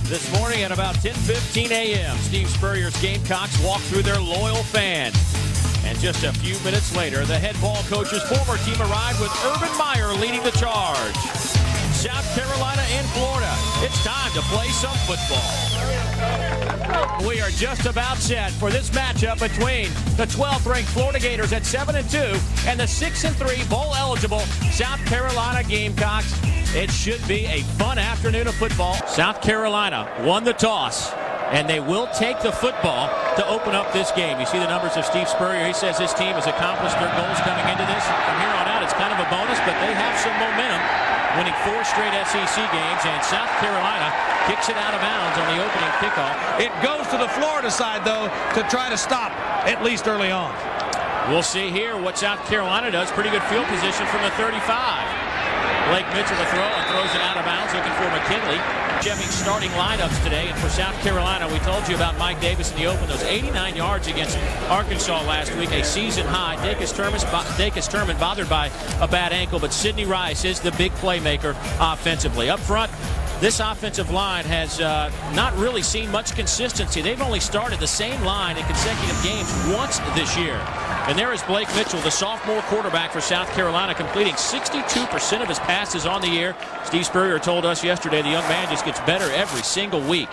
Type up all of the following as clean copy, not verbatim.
This morning at about 10:15 a.m., Steve Spurrier's Gamecocks walk through their loyal fans. And just a few minutes later, the head ball coach's former team arrived with Urban Meyer leading the charge. South Carolina and Florida, it's time to play some football. We are just about set for this matchup between the 12th-ranked Florida Gators at 7-2 and the 6-3 bowl-eligible South Carolina Gamecocks. It should be a fun afternoon of football. South Carolina won the toss, and they will take the football to open up this game. You see the numbers of Steve Spurrier. He says his team has accomplished their goals coming into this. From here on out, it's kind of a bonus, but they have some momentum, winning 4 straight SEC games, and South Carolina kicks it out of bounds on the opening kickoff. It goes to the Florida side, though, to try to stop, at least early on. We'll see here what South Carolina does. Pretty good field position from the 35. Blake Mitchell to throw and throws it out of bounds, looking for McKinley. Checking starting lineups today. And for South Carolina, we told you about Mike Davis in the open. Those 89 yards against Arkansas last week, a season high. Dacus Turman bothered by a bad ankle, but Sidney Rice is the big playmaker offensively. Up front, this offensive line has not really seen much consistency. They've only started the same line in consecutive games once this year. And there is Blake Mitchell, the sophomore quarterback for South Carolina, completing 62% of his passes on the year. Steve Spurrier told us yesterday the young man just gets better every single week.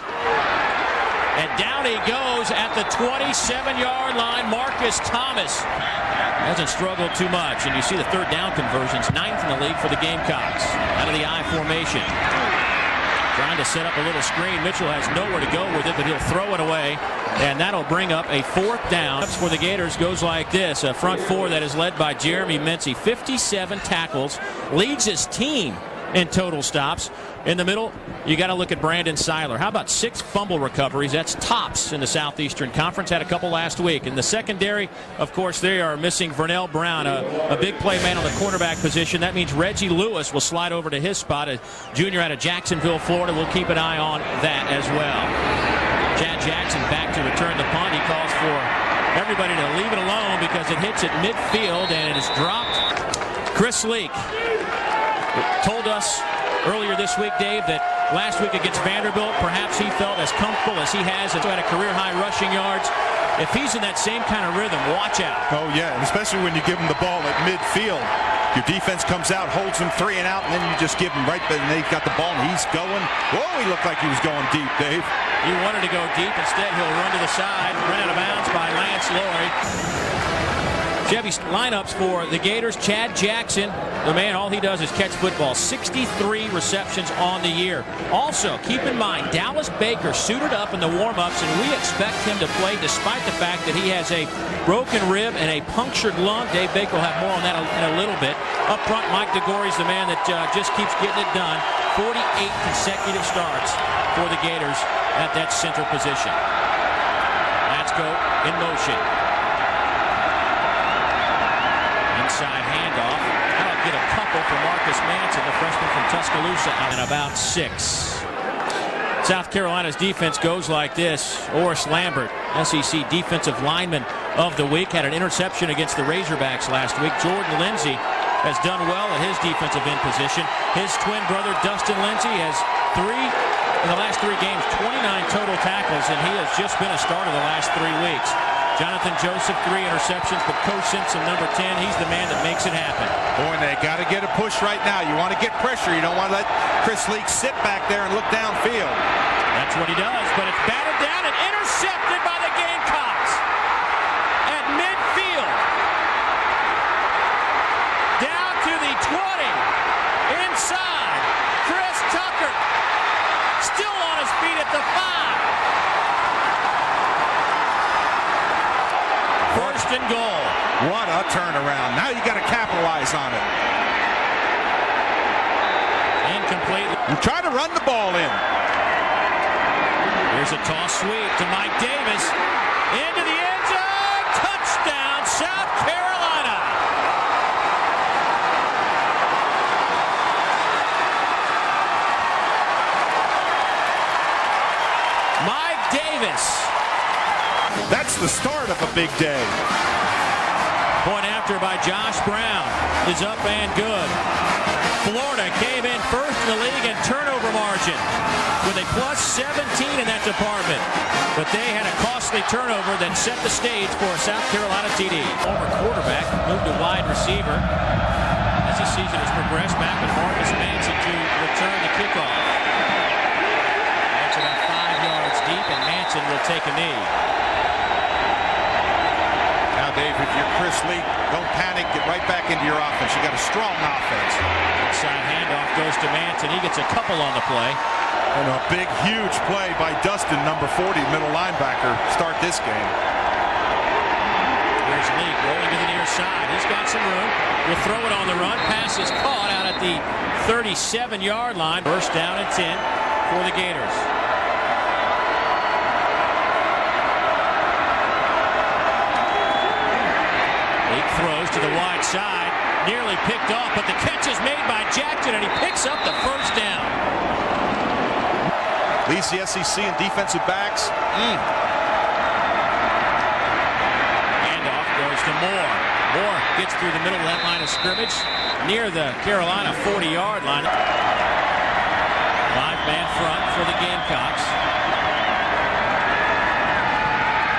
And down he goes at the 27-yard line. Marcus Thomas hasn't struggled too much. And you see the third down conversions, 9th in the league for the Gamecocks. Out of the I formation. Trying to set up a little screen. Mitchell has nowhere to go with it, but he'll throw it away. And that'll bring up a 4th down. For the Gators goes like this. A front four that is led by Jeremy Mincy. 57 tackles. Leads his team in total stops. In the middle, you got to look at Brandon Seiler. How about 6 fumble recoveries? That's tops in the Southeastern Conference. Had a couple last week. In the secondary, of course, they are missing Vernell Brown, a big play man on the cornerback position. That means Reggie Lewis will slide over to his spot. A junior out of Jacksonville, Florida. We'll keep an eye on that as well. Chad Jackson back to return the punt. He calls for everybody to leave it alone because it hits at midfield and it is dropped. Chris Leak told us earlier this week, Dave, that last week against Vanderbilt, perhaps he felt as comfortable as he has at a career-high rushing yards. If he's in that same kind of rhythm, watch out. Oh, yeah, and especially when you give him the ball at midfield. Your defense comes out, holds him 3 and out, and then you just give him right, but they've got the ball, and he's going. Whoa, he looked like he was going deep, Dave. He wanted to go deep. Instead, he'll run to the side, run out of bounds by Lance Laurie. Chevy lineups for the Gators. Chad Jackson, the man, all he does is catch football. 63 receptions on the year. Also, keep in mind, Dallas Baker suited up in the warm-ups, and we expect him to play despite the fact that he has a broken rib and a punctured lung. Dave Baker will have more on that in a little bit. Up front, Mike DeGory's the man that just keeps getting it done. 48 consecutive starts for the Gators at that center position. Let's go in motion. Inside handoff. That'll get a couple for Marcus Manson, the freshman from Tuscaloosa, and about 6. South Carolina's defense goes like this. Oris Lambert, SEC Defensive Lineman of the Week, had an interception against the Razorbacks last week. Jordan Lindsay has done well at his defensive end position. His twin brother, Dustin Lindsay, has in the last 3 games, 29 total tackles, and he has just been a starter the last 3 weeks. Jonathan Joseph, 3 interceptions, but Coach Simpson, number 10, he's the man that makes it happen. Boy, they got to get a push right now. You want to get pressure. You don't want to let Chris Leak sit back there and look downfield. That's what he does, but it's batted down and intercepted by the Gamecocks at midfield. Down to the 20. Inside, Chris Tucker still on his feet at the 5. First and goal. What a turnaround. Now you got to capitalize on it. Incomplete. You try to run the ball in. Here's a toss sweep to Mike Davis. Into the end zone. Touchdown, South Carolina. Mike Davis. That's the start of a big day. Point after by Josh Brown is up and good. Florida came in first in the league in turnover margin. with a plus 17 in that department. But they had a costly turnover that set the stage for a South Carolina TD. Former quarterback moved to wide receiver as the season has progressed. Back with Marcus Manson to return the kickoff. That's about 5 yards deep, and Manson will take a knee. Now, Dave, if you're Chris Lee, don't panic. Get right back into your offense. You got a strong offense. Inside handoff goes to Manson. He gets a couple on the play. And a big, huge play by Dustin, number 40, middle linebacker, start this game. Here's Lee rolling to the near side. He's got some room. Will throw it on the run. Pass is caught out at the 37-yard line. First down and 10 for the Gators. Lee throws to the wide side. Nearly picked off, but the catch is made by Jackson, and he picks up the first down. Leads the SEC in defensive backs. Handoff goes to Moore. Moore gets through the middle of that line of scrimmage near the Carolina 40-yard line. 5-man front for the Gamecocks.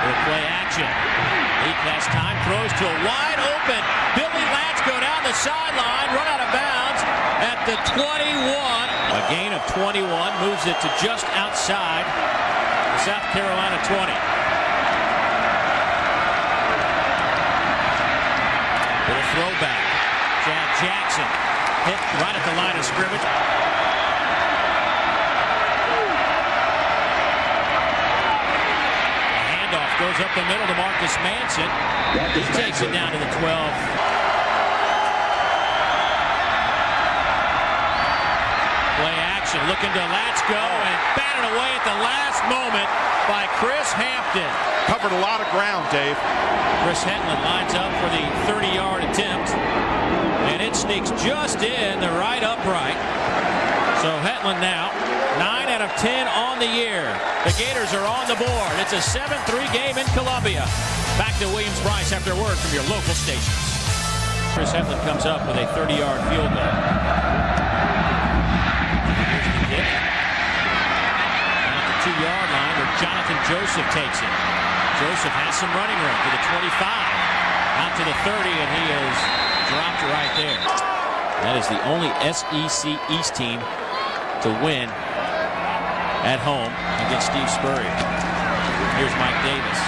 With play action. Leak has time, throws to a wide open Billy Lance, go down the sideline, run out of bounds at the 21. A gain of 21 moves it to just outside the South Carolina 20. With a throwback, Chad Jackson hit right at the line of scrimmage. The handoff goes up the middle to Marcus Manson. He takes it down to the 12. Looking to let's go and batted away at the last moment by Chris Hampton. Covered a lot of ground, Dave. Chris Hetland lines up for the 30-yard attempt, and it sneaks just in the right upright. So Hetland now 9 out of 10 on the year. The Gators are on the board. It's a 7-3 game in Columbia. Back to Williams-Brice after a word from your local stations. Chris Hetland comes up with a 30-yard field goal. At the 2-yard line where Jonathan Joseph takes it. Joseph has some running room to the 25, out to the 30, and he is dropped right there. That is the only SEC East team to win at home against Steve Spurrier. Here's Mike Davis.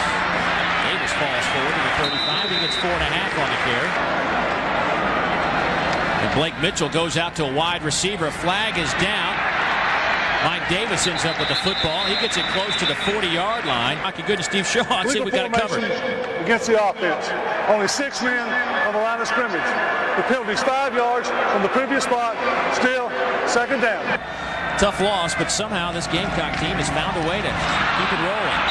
Davis falls forward to the 35. He gets 4.5 on the carry. And Blake Mitchell goes out to a wide receiver. Flag is down. Mike Davis ends up with the football. He gets it close to the 40-yard line. My goodness, Steve Shaw, I'd say we got it covered. Against the offense. Only 6 men on the line of scrimmage. The penalty's 5 yards from the previous spot. Still, second down. Tough loss, but somehow this Gamecock team has found a way to keep it rolling.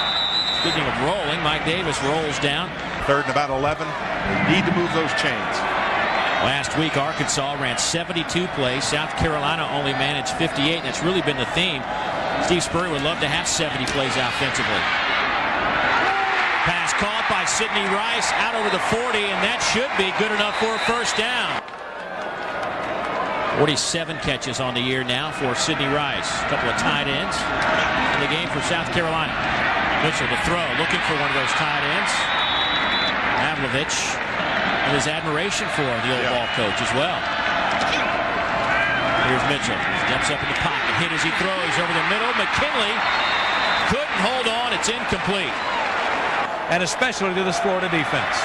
Speaking of rolling, Mike Davis rolls down. 3rd and about 11. They need to move those chains. Last week, Arkansas ran 72 plays. South Carolina only managed 58, and that's really been the theme. Steve Spurrier would love to have 70 plays offensively. Pass caught by Sidney Rice out over the 40, and that should be good enough for a first down. 47 catches on the year now for Sidney Rice. A couple of tight ends in the game for South Carolina. Mitchell to throw, looking for one of those tight ends. Pavlovich. And his admiration for the old ball coach as well. Here's Mitchell. Steps up in the pocket. Hit as he throws over the middle. McKinley couldn't hold on. It's incomplete. And especially to this Florida defense.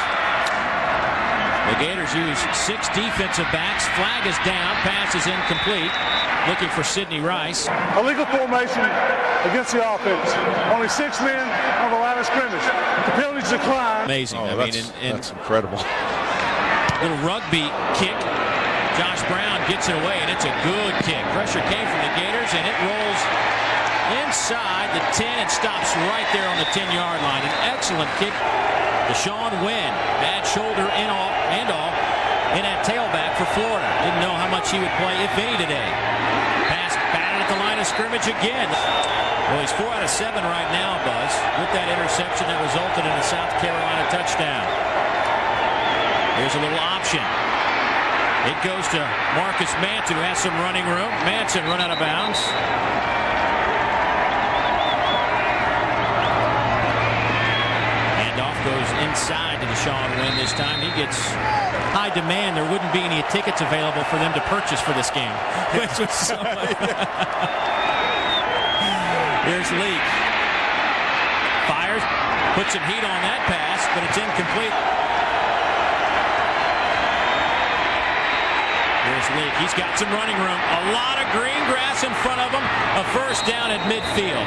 The Gators use 6 defensive backs. Flag is down. Pass is incomplete. Looking for Sidney Rice. Illegal formation against the offense. Only 6 men on the line of scrimmage. The penalties decline. Amazing. That's incredible. Little rugby kick. Josh Brown gets it away, and it's a good kick. Pressure came from the Gators, and it rolls inside the 10 and stops right there on the 10-yard line. An excellent kick. Deshaun Wynn, bad shoulder in that tailback for Florida. Didn't know how much he would play, if any, today. Pass batted at the line of scrimmage again. Well, he's 4 out of 7 right now, Buzz, with that interception that resulted in a South Carolina touchdown. Here's a little option. It goes to Marcus Manson, who has some running room. Manson run out of bounds. Sean Wynn this time. He gets high demand. There wouldn't be any tickets available for them to purchase for this game, which was so much fun. Here's Leak. Fires, puts some heat on that pass, but it's incomplete. Here's Leak. He's got some running room. A lot of green grass in front of him. A first down at midfield.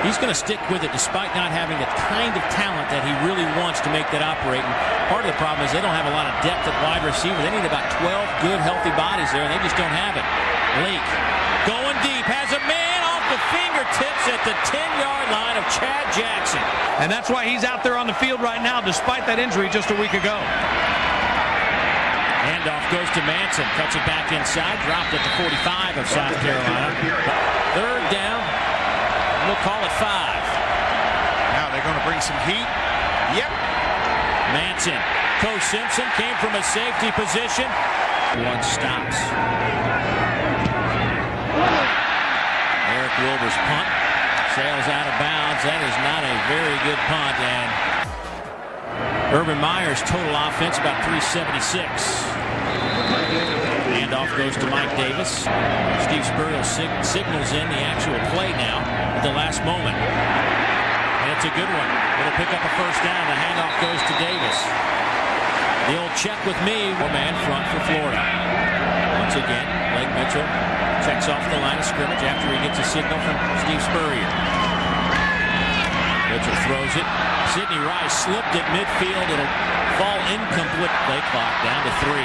He's going to stick with it despite not having the kind of talent that he really wants to make that operate. And part of the problem is they don't have a lot of depth at wide receiver. They need about 12 good, healthy bodies there, and they just don't have it. Leak going deep, has a man off the fingertips at the 10-yard line of Chad Jackson. And that's why he's out there on the field right now, despite that injury just a week ago. Handoff goes to Manson, cuts it back inside, dropped at the 45 of South Carolina. Third down. We'll call it 5. Now they're going to bring some heat. Yep. Manson. Coach Simpson came from a safety position. One stops. Eric Wilbur's punt sails out of bounds. That is not a very good punt. And Urban Meyer's total offense about 376. Handoff goes to Mike Davis. Steve Spurrier signals in the actual play now at the last moment. And it's a good one. It'll pick up a first down. The handoff goes to Davis. The old check with me. One-man front for Florida. Once again, Blake Mitchell checks off the line of scrimmage after he gets a signal from Steve Spurrier. Mitchell throws it. Sidney Rice slipped at midfield. It'll fall incomplete. Play clock down to 3.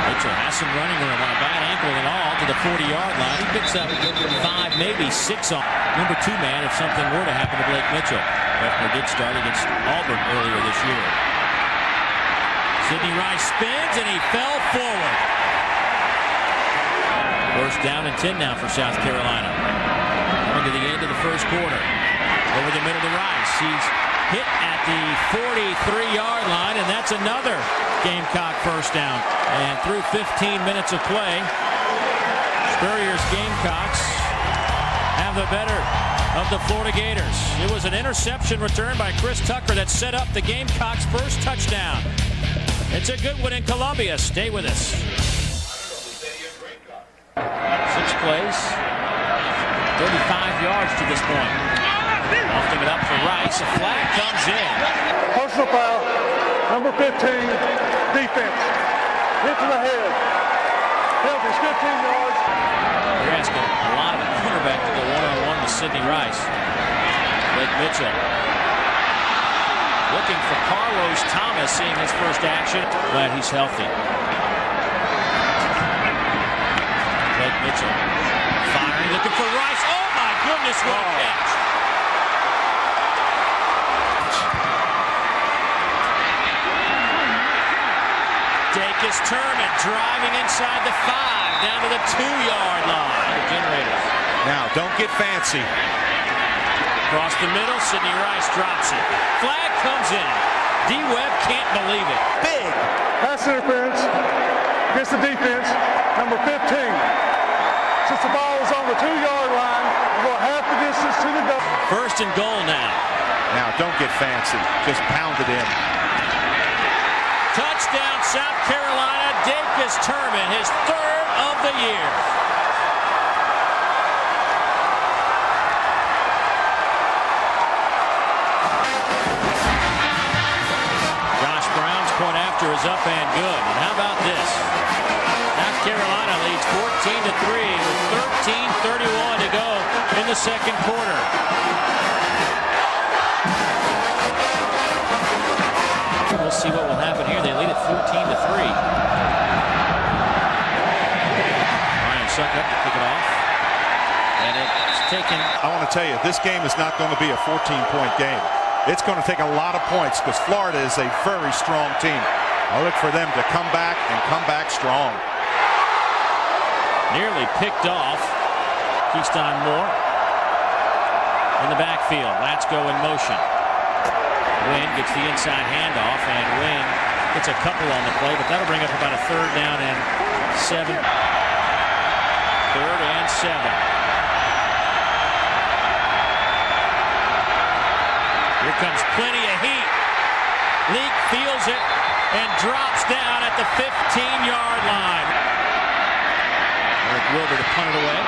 Mitchell has some running room on a bad ankle and all to the 40-yard line. He picks up 5, maybe 6 on number 2 man if something were to happen to Blake Mitchell. Hefner did start against Auburn earlier this year. Sidney Rice spins and he fell forward. First down and 10 now for South Carolina. Coming to the end of the first quarter. Over the middle to Rice. He's hit at the 43-yard line, and that's another Gamecock first down. And through 15 minutes of play, Spurrier's Gamecocks have the better of the Florida Gators. It was an interception return by Chris Tucker that set up the Gamecocks' first touchdown. It's a good one in Columbia. Stay with us. 6 plays, 35 yards to this point. Lifting it up for Rice. A flag comes in. Personal foul, number 15, defense. Hit to the head. Penalty's 15 yards. They're asking a lot of the quarterback to go one-on-one with Sidney Rice. Blake Mitchell looking for Carlos Thomas, seeing his first action. Glad he's healthy. Blake Mitchell firing, looking for Rice. Oh my goodness, what a catch! Dacus Turman driving inside the 5, down to the 2-yard line. The Generators. Now, don't get fancy. Across the middle, Sidney Rice drops it. Flag comes in. D-Webb can't believe it. Big. Pass interference against the defense, number 15. Since the ball is on the 2-yard line, we'll go half the distance to the goal. First and goal now. Now, don't get fancy. Just pound it in. Touchdown, South Carolina. Dacus Turman, his 3rd of the year. Josh Brown's point after is up and good. And how about this? South Carolina leads 14-3 with 13:31 to go in the second quarter. We'll see what will happen here. They lead at 14-3. Ryan Suck up to kick it off. And it's taken. I want to tell you, this game is not going to be a 14-point game. It's going to take a lot of points because Florida is a very strong team. I look for them to come back and come back strong. Nearly picked off. Keystone Moore in the backfield. Let's go in motion. Wynn gets the inside handoff, and Wynn gets a couple on the play, but that'll bring up about a 3rd down and 7. 3rd and 7. comes plenty of heat. Leak feels it and drops down at the 15-yard line. Eric Wilbur to punt it away.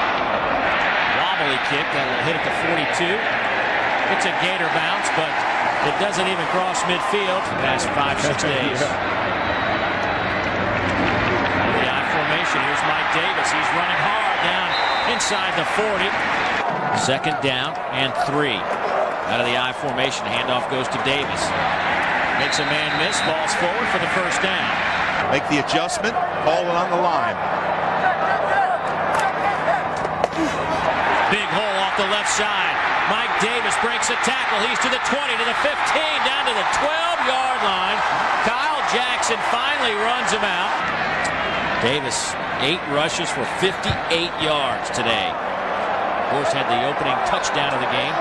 Wobbly kick that'll hit at the 42. It's a Gator bounce, but it doesn't even cross midfield past 5-6 days. The I formation. Here's Mike Davis. He's running hard down inside the 40. Second down and 3. Out of the I formation, handoff goes to Davis. Makes a man miss, falls forward for the first down. Make the adjustment, ball it on the line. Big hole off the left side. Mike Davis breaks a tackle. He's to the 20, to the 15, down to the 12-yard line. Kyle Jackson finally runs him out. Davis, 8 rushes for 58 yards today. Of course, had the opening touchdown of the game.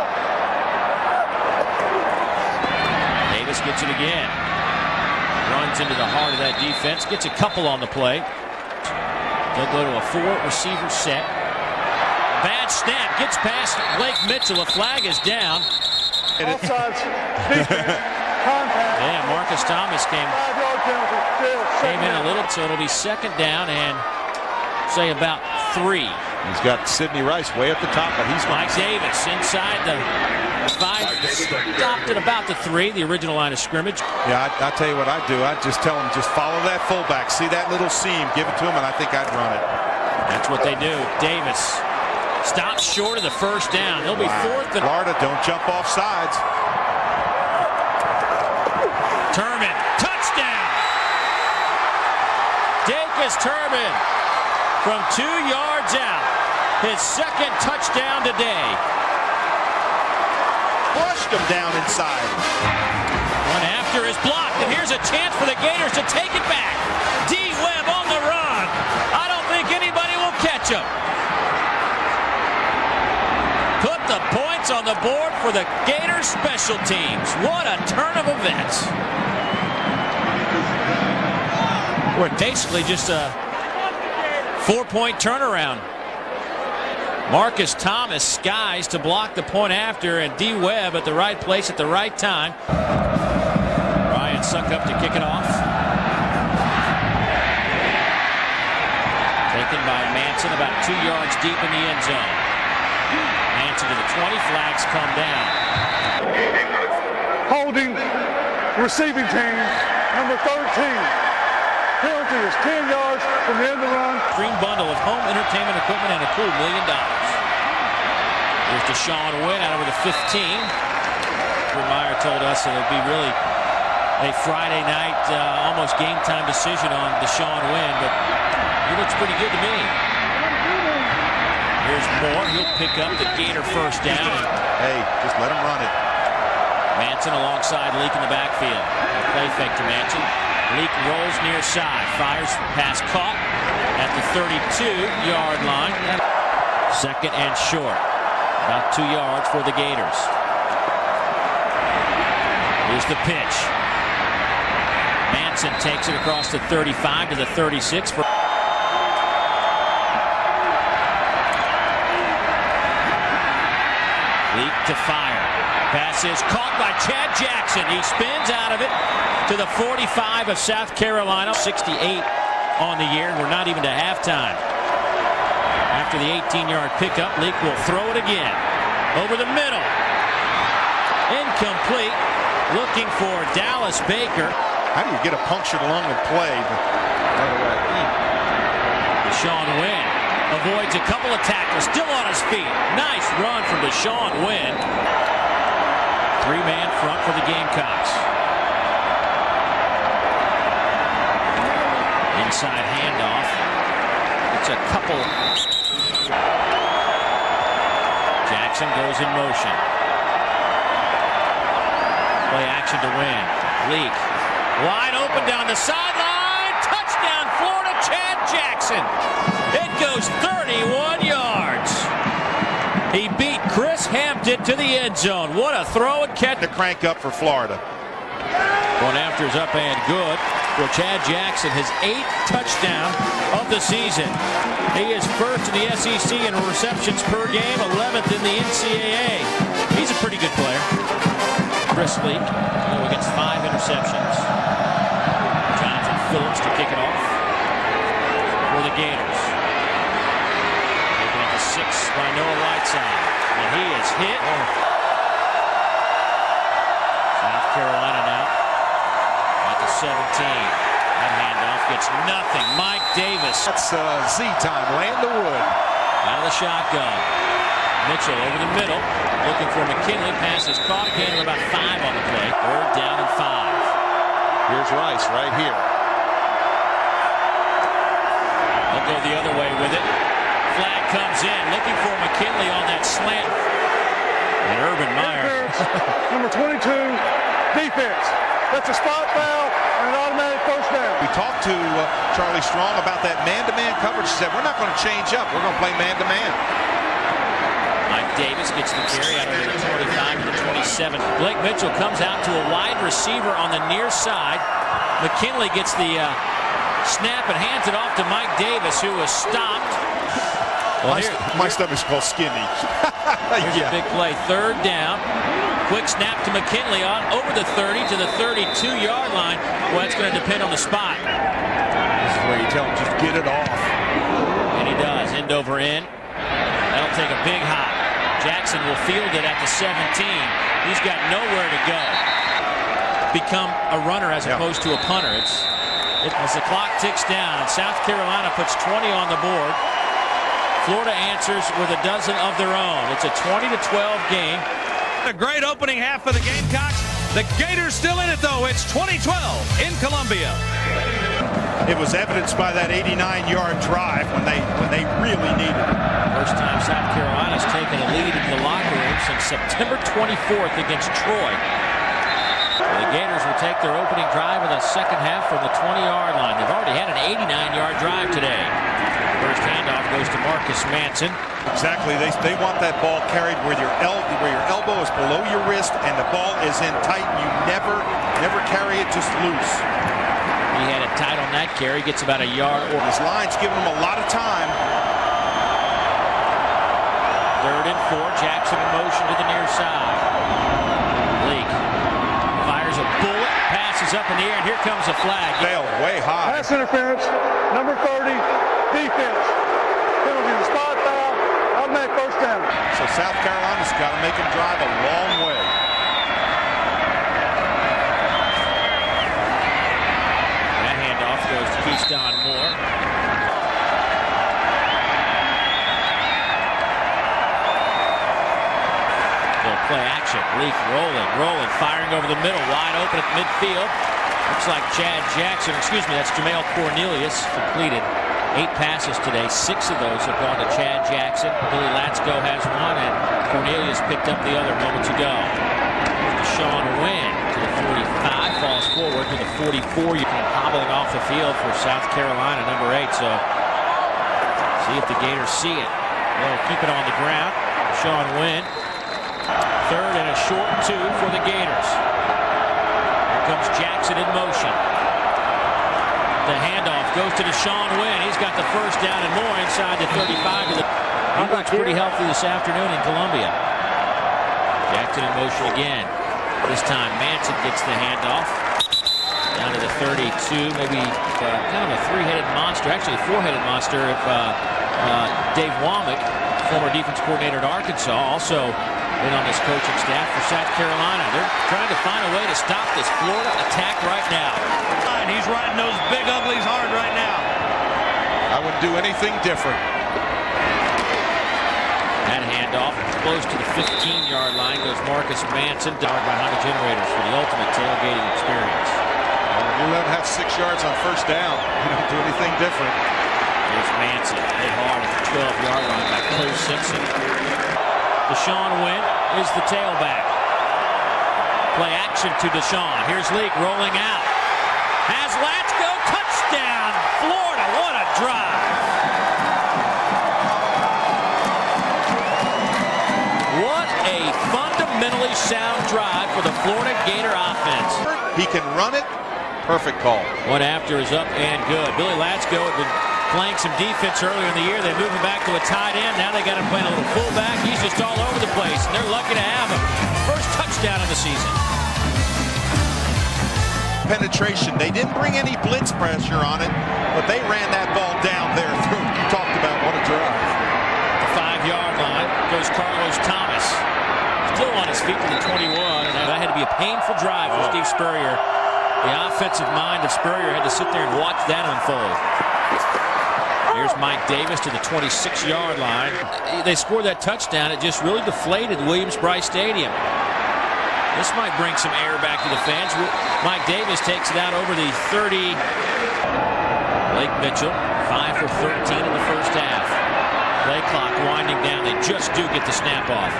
Davis gets it again. Runs into the heart of that defense. Gets a couple on the play. They'll go to a 4-receiver set. Bad snap. Gets past Blake Mitchell. A flag is down. Offsides, defense, contact. Yeah, Marcus Thomas came 5-yard penalty. in a little, so it'll be second down and say about 3. He's got Sidney Rice way at the top, but he's Mike Davis inside the 5, stopped at about the 3, the original line of scrimmage. Yeah, I'll tell you what I'd do. I'd just tell him, just follow that fullback. See that little seam, give it to him, and I think I'd run it. That's what they do. Davis stops short of the first down. He'll be fourth and... Florida, don't jump off sides. Turman, touchdown! Dacus Turman from 2 yards out. His second touchdown today. Flushed him down inside. One after is blocked, and here's a chance for the Gators to take it back. D. Webb on the run. I don't think anybody will catch him. Put the points on the board for the Gators special teams. What a turn of events. We're basically just a 4-point turnaround. Marcus Thomas skies to block the point after, and D. Webb at the right place at the right time. Ryan Suckup to kick it off. Taken by Manson about 2 yards deep in the end zone. Manson to the 20, flags come down. Holding receiving team, number 13. Penalty is 10 yards from the end of the run. Green bundle of home entertainment equipment and a cool $1 million. Here's Deshaun Wynn out over the 15. Meyer told us that it'll be really a Friday night, almost game time decision on Deshaun Wynn, but he looks pretty good to me. Here's Moore. He'll pick up the Gator first down. Hey, just let him run it. Manson alongside Leak in the backfield. A play fake to Manson. Leak rolls near side. Fires pass caught at the 32-yard line. Second and short. About 2 yards for the Gators. Here's the pitch. Manson takes it across the 35 to the 36. Leak to fire. Pass is caught by Chad Jackson. He spins out of it to the 45 of South Carolina. 68 on the year, and we're not even to halftime. After the 18-yard pickup, Leak will throw it again. Over the middle. Incomplete. Looking for Dallas Baker. How do you get a punctured lung and play? Deshaun Wynn avoids a couple of tackles. Still on his feet. Nice run from Deshaun Wynn. 3-man front for the Gamecocks. Inside handoff. It's a couple. Jackson goes in motion. Play action to Wynn. Leak. Wide open down the sideline. Touchdown Florida, Chad Jackson. It goes 31 yards. He beat Chris Hampton to the end zone. What a throw and catch. To crank up for Florida. Going after is up and good for Chad Jackson, his 8th touchdown of the season. He is first in the SEC in receptions per game, 11th in the NCAA. He's a pretty good player. Chris Leak, who against 5 interceptions. Jonathan Phillips to kick it off for the Gators. Looking at the 6 by Noah Whiteside. And he is hit. South Carolina now at the 17. That handoff gets nothing. Mike Davis. That's Z time. Land the wood. Out of the shotgun. Mitchell over the middle. Looking for McKinley. Pass is caught. Gain of about 5 on the play. 3rd down and 5. Here's Rice right here. They'll go the other way with it. Flag comes in. Looking for McKinley on that slant. And Urban Meyer. Number 22, defense. That's a spot foul and an automatic first down. We talked to Charlie Strong about that man-to-man coverage. He said, we're not going to change up. We're going to play man-to-man. Mike Davis gets the carry out of the 25 to the 27. Blake Mitchell comes out to a wide receiver on the near side. McKinley gets the snap and hands it off to Mike Davis, who was stopped. Well, my stomach's called skinny. Here's a big play. 3rd down. Quick snap to McKinley on over the 30 to the 32-yard line. Well, that's going to depend on the spot. This is where you tell him just get it off. And he does. End over end. That'll take a big hop. Jackson will field it at the 17. He's got nowhere to go. Become a runner as opposed to a punter. As the clock ticks down, South Carolina puts 20 on the board. Florida answers with a dozen of their own. It's a 20-12 game. A great opening half for the Gamecocks. The Gators still in it, though. It's 20-12 in Columbia. It was evidenced by that 89-yard drive when they really needed it. First time South Carolina's taken a lead in the locker room since September 24th against Troy. The Gators will take their opening drive of the second half from the 20-yard line. They've already had an 89-yard drive today. First handoff goes to Marcus Manson. Exactly. They want that ball carried where your elbow is below your wrist and the ball is in tight. You never carry it just loose. He had it tight on that carry. Gets about a yard. His line's giving him a lot of time. 3rd and 4. Jackson in motion to the near side. Leak fires a bullet. Passes up in the air, and here comes a flag. Fail way high. Pass interference, number 30, defense. Penalty to spot foul, automatic first down. So South Carolina's got to make him drive a long way. That handoff goes to Keyshawn Moore. They'll play action. Leak rolling, firing over the middle, wide open at midfield. Looks like Chad Jackson, that's Jamel Cornelius, completed 8 passes today. 6 of those have gone to Chad Jackson. Billy Latsko has 1, and Cornelius picked up the other moments ago. Deshaun Wynn to the 45, falls forward to the 44. You can hobbling off the field for South Carolina, number 8. So see if the Gators see it. They'll keep it on the ground. Deshaun Wynn. 3rd and a short 2 for the Gators. Here comes Jackson in motion. The handoff goes to Deshaun Wynn. He's got the first down and more inside the 35. He looks pretty healthy this afternoon in Columbia. Jackson in motion again. This time Manson gets the handoff. Down to the 32. Maybe kind of a 3-headed monster. Actually a 4-headed monster if Dave Womack, former defense coordinator at Arkansas, also in on this coaching staff for South Carolina. They're trying to find a way to stop this Florida attack right now. He's riding those big uglies hard right now. I wouldn't do anything different. That handoff close to the 15-yard line goes Marcus Manson. Down by Honda Generators for the ultimate tailgating experience. Well, if you let him have 6 yards on first down, you don't do anything different. Here's Manson hit hard at the 12-yard line by Cole Simpson. Deshaun Wynn is the tailback. Play action to Deshaun. Here's Leak rolling out. Has Latsko, touchdown, Florida. What a drive. What a fundamentally sound drive for the Florida Gator offense. He can run it. Perfect call. One after is up and good. Billy Latsko had been playing some defense earlier in the year. They moved him back to a tight end. Now they got him playing a little fullback. He's just all over the place, and they're lucky to have him. First touchdown of the season. penetration. They didn't bring any blitz pressure on it, but they ran that ball down there through. You talked about what a drive. The 5-yard line goes Carlos Thomas. Still on his feet to the 21, and that had to be a painful drive for Steve Spurrier. The offensive mind of Spurrier had to sit there and watch that unfold. Here's Mike Davis to the 26-yard line. They scored that touchdown. It just really deflated Williams-Brice Stadium. This might bring some air back to the fans. Mike Davis takes it out over the 30. Blake Mitchell, 5 for 13 in the first half. Play clock winding down. They just do get the snap off.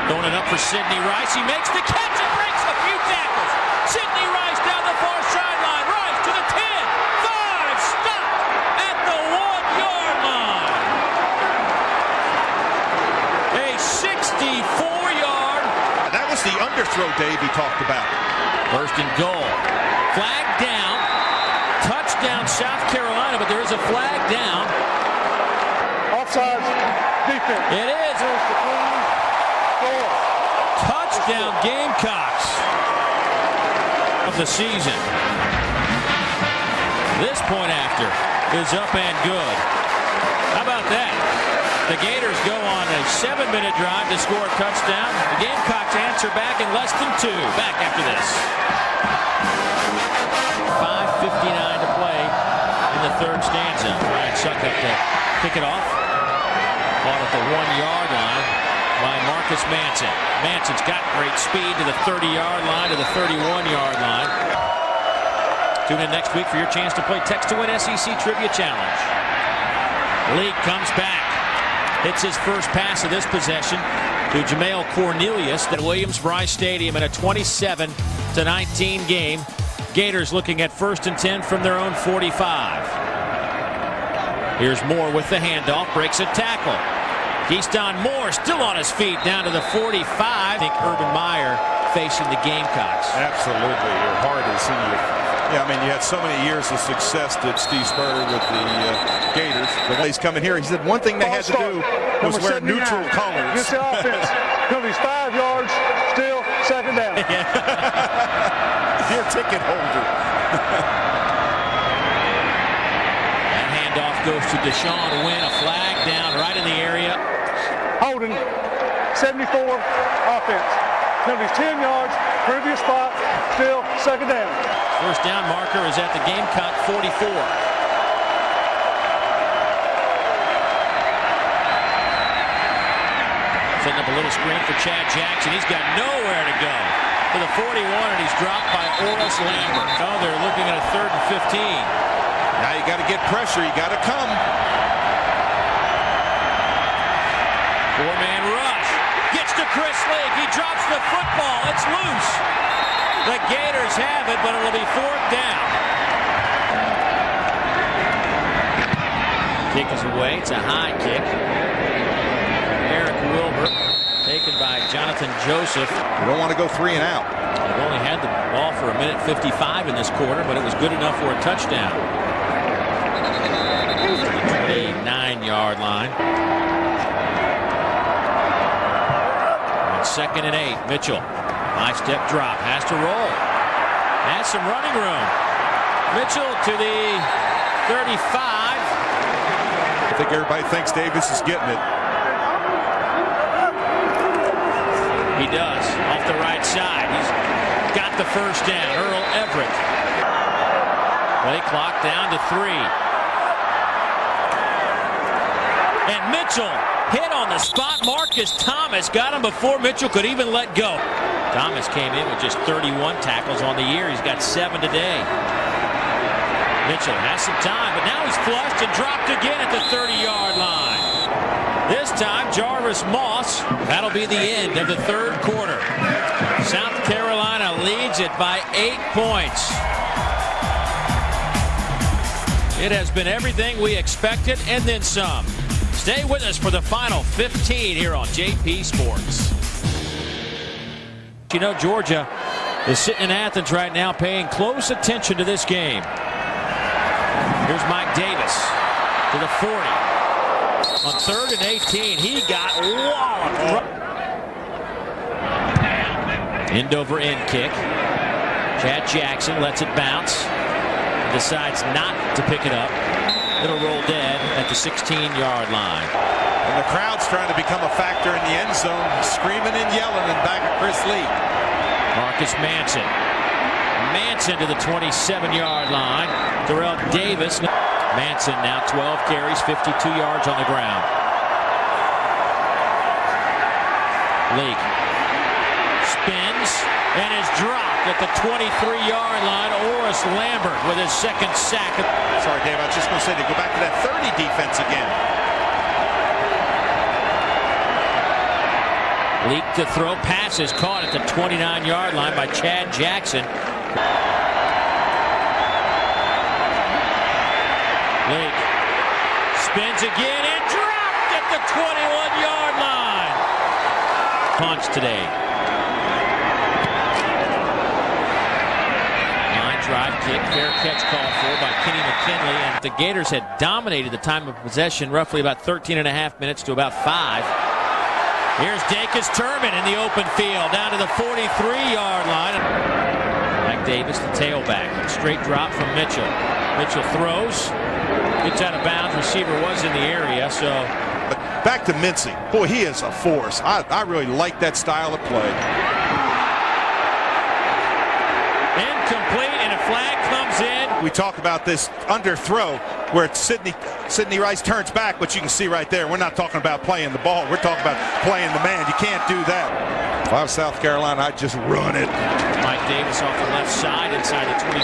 Throwing it up for Sidney Rice. He makes the catch and breaks a few tackles. Sidney Rice down the far sideline. Rice to the 10. 5. Stopped at the 1-yard line. A 64-yard. That was the underthrow, Dave, he talked about. First and goal. Flag down. Touchdown South Carolina, but there is a flag down. Offside defense. It is. Touchdown Gamecocks of the season. This point after is up and good. How about that? The Gators go on a 7-minute drive to score a touchdown. The Gamecocks answer back in less than 2. Back after this. 5:59 to play in the third stanza. Ryan Suckup to kick it off. Caught at the 1-yard line by Marcus Manson. Manson's got great speed to the 30-yard line, to the 31-yard line. Tune in next week for your chance to play Text to Win SEC Trivia Challenge. Leak comes back. Hits his first pass of this possession to Jamale Cornelius at Williams-Brice Stadium in a 27-19 game. Gators looking at 1st and 10 from their own 45. Here's Moore with the handoff, breaks a tackle. Keyston Moore still on his feet down to the 45. I think Urban Meyer facing the Gamecocks. Absolutely. Your heart is in you. Yeah, I mean, you had so many years of success that Steve Spurrier with the Gators. But he's coming here. He said one thing they had to do was wear neutral colors. Against the offense. Penalties 5 yards, still second down. Your ticket holder. That handoff goes to Deshaun Wynn. A flag down right in the area. Holding 74 offense. Penalties 10 yards, previous spot, still second down. First down marker is at the Gamecock 44. Setting up a little screen for Chad Jackson. He's got nowhere to go. To the 41, and he's dropped by Oris Lambert. Oh, they're looking at a 3rd and 15. Now you got to get pressure. You got to come. 4-man rush. Gets to Chris Lake. He drops the football. It's loose. The Gators have it, but it'll be 4th down. Kick is away. It's a high kick. Eric Wilbur, taken by Jonathan Joseph. You don't want to go 3 and out. They've only had the ball for 1:55 in this quarter, but it was good enough for a touchdown. The 29-yard line. On 2nd and 8, Mitchell. High step drop, has to roll. Has some running room. Mitchell to the 35. I think everybody thinks Davis is getting it. He does, off the right side. He's got the first down. Earl Everett. Play clock down to 3. And Mitchell hit on the spot. Marcus Thomas got him before Mitchell could even let go. Thomas came in with just 31 tackles on the year. He's got 7 today. Mitchell has some time, but now he's flushed and dropped again at the 30-yard line. This time, Jarvis Moss. That'll be the end of the 3rd quarter. South Carolina leads it by 8 points. It has been everything we expected and then some. Stay with us for the final 15 here on JP Sports. You know, Georgia is sitting in Athens right now paying close attention to this game. Here's Mike Davis to the 40. On 3rd and 18, he got walloped. End over end kick. Chad Jackson lets it bounce. Decides not to pick it up. It'll roll dead at the 16-yard line. And the crowd's trying to become a factor in the end zone, screaming and yelling in back of Chris Lee. Marcus Manson. Manson to the 27-yard line. Darrell Davis. Manson now 12 carries, 52 yards on the ground. Leak spins and is dropped at the 23-yard line. Oris Lambert with his second sack. Sorry, Dave, I was just going to say to go back to that 30 defense again. Leak to throw, passes caught at the 29-yard line by Chad Jackson. Leak spins again and dropped at the 21-yard line. Punch today. Line drive kick, fair catch called for by Kenny McKinley. And the Gators had dominated the time of possession, roughly about 13.5 minutes to about 5. Here's Dacus Turman in the open field, down to the 43-yard line. Mike Davis, the tailback. Straight drop from Mitchell. Mitchell throws. Gets out of bounds. Receiver was in the area, so. Back to Mincy. Boy, he is a force. I really like that style of play. Incomplete, and a flag comes in. We talk about this underthrow where Sidney Rice turns back, but you can see right there, we're not talking about playing the ball. We're talking about playing the man. You can't do that. If I was South Carolina, I'd just run it. Mike Davis off the left side inside the 25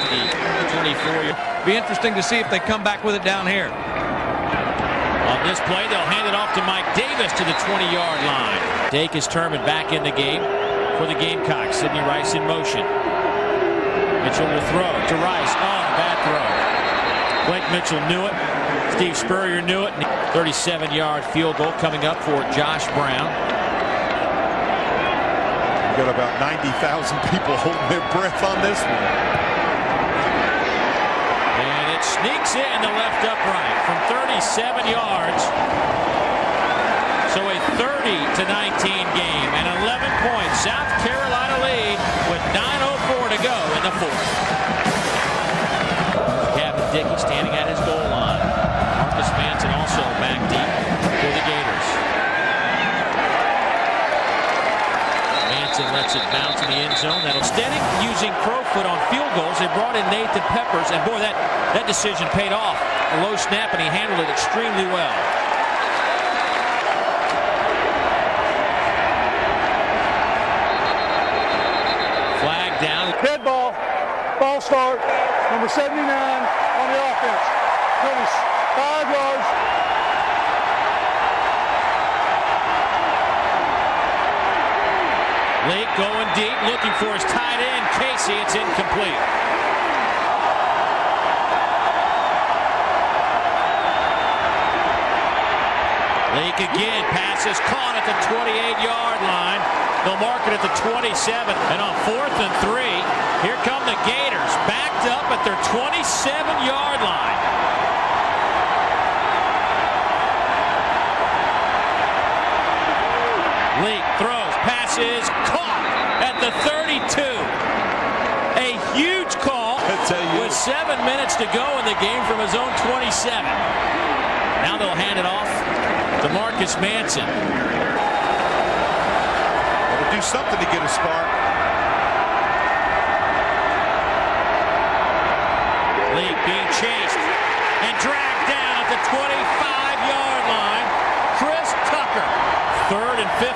to the 24. Be interesting to see if they come back with it down here. On this play, they'll hand it off to Mike Davis to the 20-yard line. Dacus Turman back in the game for the Gamecocks. Sidney Rice in motion. Mitchell will throw to Rice. Oh, bad throw. Blake Mitchell knew it. Steve Spurrier knew it. 37-yard field goal coming up for Josh Brown. We've got about 90,000 people holding their breath on this one. And it sneaks in the left upright from 37 yards. So a 30-19 game and 11 points. South Carolina lead with 9:04 to go in the fourth. Captain Dickey standing at his goal line. Marcus Manson also back deep for the Gators. Manson lets it bounce in the end zone. Instead of using Crowfoot on field goals, they brought in Nathan Peppers, and boy, that decision paid off. A low snap, and he handled it extremely well. Flag down. Dead ball. Ball start. Number 79 on the offense. Goes 5 yards. Lake going deep, looking for his tight end, Casey. It's incomplete. Lake again, passes caught at the 28-yard line. They'll mark it at the 27. And on 4th and 3, here come the Gators, backed up at their 27-yard line. Lake throws, passes, caught at the 32. A huge call with 7 minutes to go in the game from his own 27. Now they'll hand it off to Marcus Manson. It'll do something to get a spark. Leak being chased and dragged down at the 25-yard line. Chris Tucker, 3rd and 15.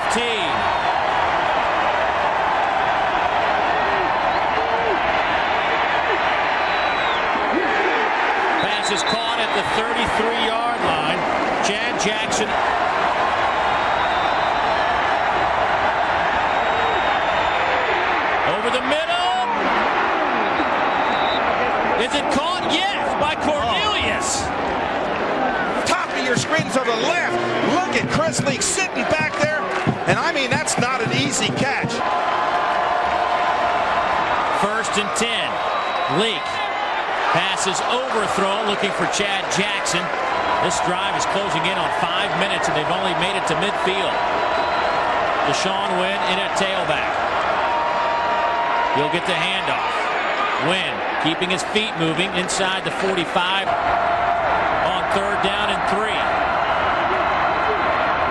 Pass is caught at the 33-yard line. Chad Jackson. Over the middle. Is it caught? Yes, by Cornelius. Top of your screen to the left. Look at Chris Leak sitting back there. And I mean, that's not an easy catch. 1st and 10. Leak. Pass is overthrown, looking for Chad Jackson. This drive is closing in on 5 minutes, and they've only made it to midfield. Deshaun Wynn in at tailback. He'll get the handoff. Wynn keeping his feet moving inside the 45 on 3rd down and 3.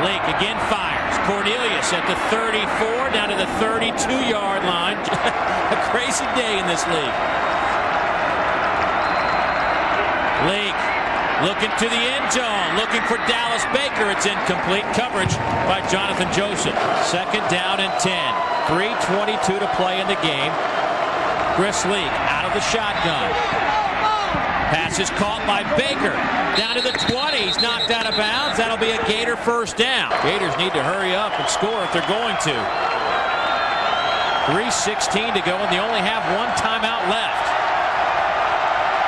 Lake again fires. Cornelius at the 34 down to the 32-yard line. A crazy day in this league. Lake looking to the end zone, looking for Dallas Baker. It's incomplete coverage by Jonathan Joseph. 2nd down and 10. 3:22 to play in the game. Chris Leak out of the shotgun. Pass is caught by Baker. Down to the 20. He's knocked out of bounds. That'll be a Gator 1st down. Gators need to hurry up and score if they're going to. 3:16 to go, and they only have 1 timeout left.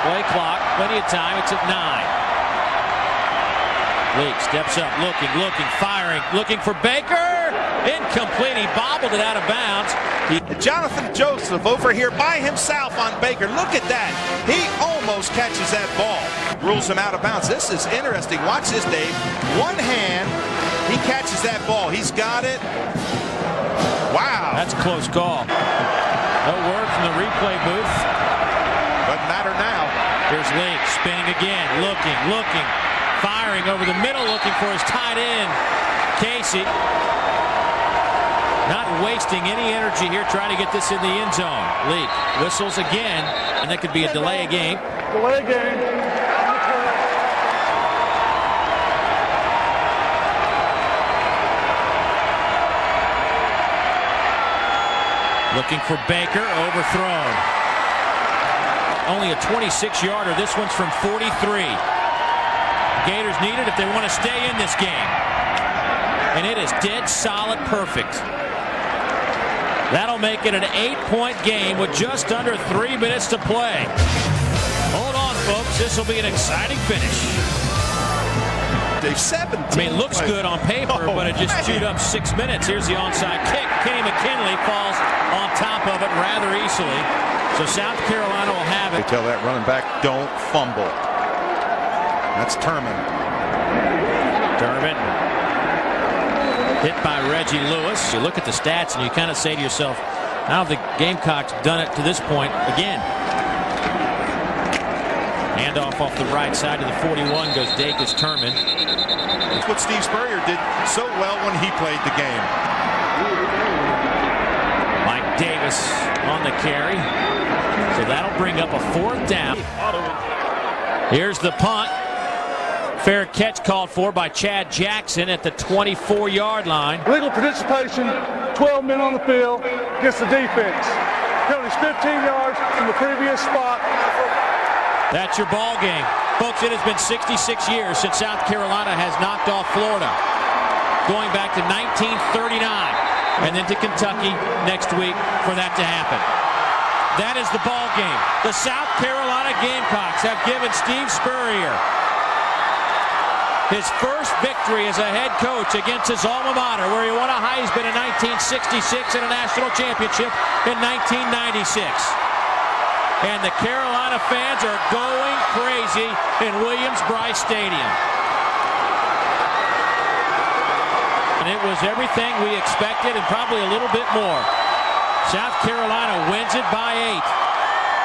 Play clock, plenty of time. It's at 9. Leak steps up, looking, firing, looking for Baker. Incomplete. He bobbled it out of bounds. Jonathan Joseph over here by himself on Baker. Look at that. He almost catches that ball. Rules him out of bounds. This is interesting. Watch this, Dave. One hand, he catches that ball. He's got it. Wow. That's a close call. No word from the replay booth. Doesn't matter now. Here's Lake spinning again, looking, firing over the middle, looking for his tight end, Casey. Not wasting any energy here trying to get this in the end zone. Leak whistles again, and that could be a delay game. Delay game. Looking for Baker, overthrown. Only a 26-yarder. This one's from 43. Gators need it if they want to stay in this game. And it is dead solid perfect. That'll make it an 8-point game with just under 3 minutes to play. Hold on, folks. This will be an exciting finish. They've 17. I mean, it looks good on paper, but it just chewed up 6 minutes. Here's the onside kick. Kenny McKinley falls on top of it rather easily. So South Carolina will have it. They tell that running back, don't fumble. That's Turman. Hit by Reggie Lewis. You look at the stats and you kind of say to yourself, how have the Gamecocks done it to this point again? Handoff off the right side to the 41 goes Dacus Turman. That's what Steve Spurrier did so well when he played the game. Mike Davis on the carry. So that'll bring up a 4th down. Here's the punt. Fair catch called for by Chad Jackson at the 24-yard line. Legal participation, 12 men on the field against the defense. Penalty's 15 yards from the previous spot. That's your ball game. Folks, it has been 66 years since South Carolina has knocked off Florida. Going back to 1939 and then to Kentucky next week for that to happen. That is the ball game. The South Carolina Gamecocks have given Steve Spurrier his first victory as a head coach against his alma mater, where he won a Heisman in 1966 and a national championship in 1996. And the Carolina fans are going crazy in Williams-Brice Stadium. And it was everything we expected and probably a little bit more. South Carolina wins it by 8.